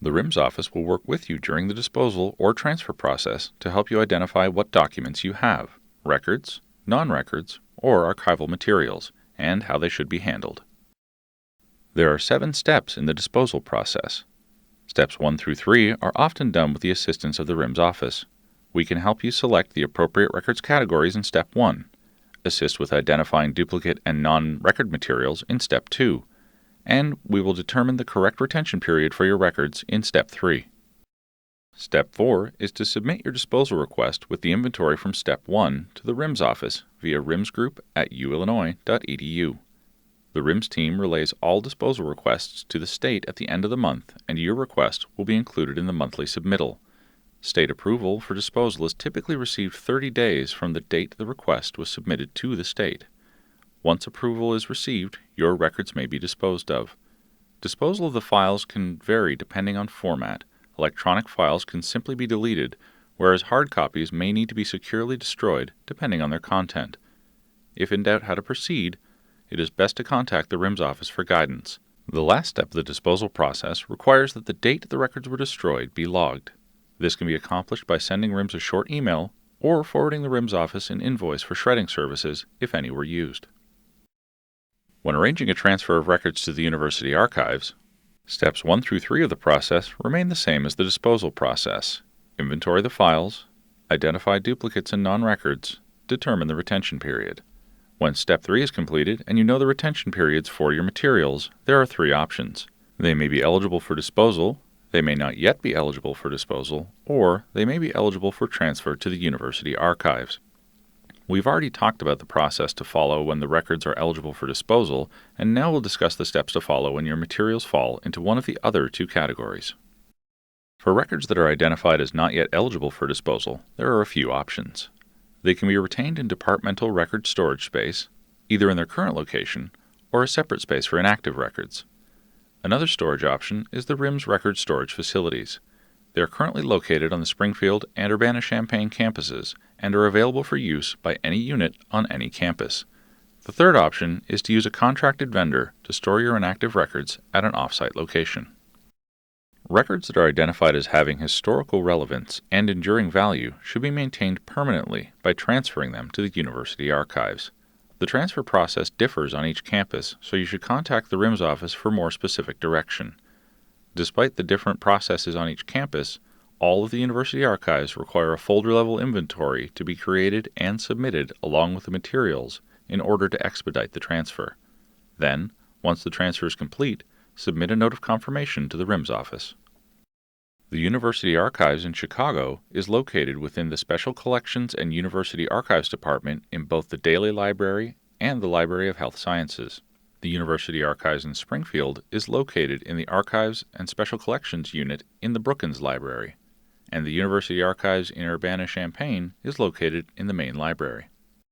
The RIMS office will work with you during the disposal or transfer process to help you identify what documents you have, records, non-records, or archival materials, and how they should be handled. There are 7 steps in the disposal process. Steps 1 through 3 are often done with the assistance of the RIMS office. We can help you select the appropriate records categories in Step 1, assist with identifying duplicate and non-record materials in Step 2, and we will determine the correct retention period for your records in Step 3. Step 4 is to submit your disposal request with the inventory from Step 1 to the RIMS office via rimsgroup@uillinois.edu. The RIMS team relays all disposal requests to the state at the end of the month, and your request will be included in the monthly submittal. State approval for disposal is typically received 30 days from the date the request was submitted to the state. Once approval is received, your records may be disposed of. Disposal of the files can vary depending on format. Electronic files can simply be deleted, whereas hard copies may need to be securely destroyed depending on their content. If in doubt how to proceed, it is best to contact the RIMS office for guidance. The last step of the disposal process requires that the date the records were destroyed be logged. This can be accomplished by sending RIMS a short email or forwarding the RIMS office an invoice for shredding services if any were used. When arranging a transfer of records to the university archives, steps 1 through 3 of the process remain the same as the disposal process. Inventory the files, identify duplicates and non-records, determine the retention period. When Step 3 is completed and you know the retention periods for your materials, there are 3 options. They may be eligible for disposal, they may not yet be eligible for disposal, or they may be eligible for transfer to the university archives. We've already talked about the process to follow when the records are eligible for disposal, and now we'll discuss the steps to follow when your materials fall into one of the other 2 categories. For records that are identified as not yet eligible for disposal, there are a few options. They can be retained in departmental record storage space, either in their current location, or a separate space for inactive records. Another storage option is the RIMS record storage facilities. They are currently located on the Springfield and Urbana-Champaign campuses and are available for use by any unit on any campus. The third option is to use a contracted vendor to store your inactive records at an off-site location. Records that are identified as having historical relevance and enduring value should be maintained permanently by transferring them to the university archives. The transfer process differs on each campus, so you should contact the RIMS office for more specific direction. Despite the different processes on each campus, all of the university archives require a folder-level inventory to be created and submitted along with the materials in order to expedite the transfer. Then, once the transfer is complete, submit a note of confirmation to the RIMS office. The University Archives in Chicago is located within the Special Collections and University Archives Department in both the Daly Library and the Library of Health Sciences. The University Archives in Springfield is located in the Archives and Special Collections Unit in the Brookins Library, and the University Archives in Urbana-Champaign is located in the main library.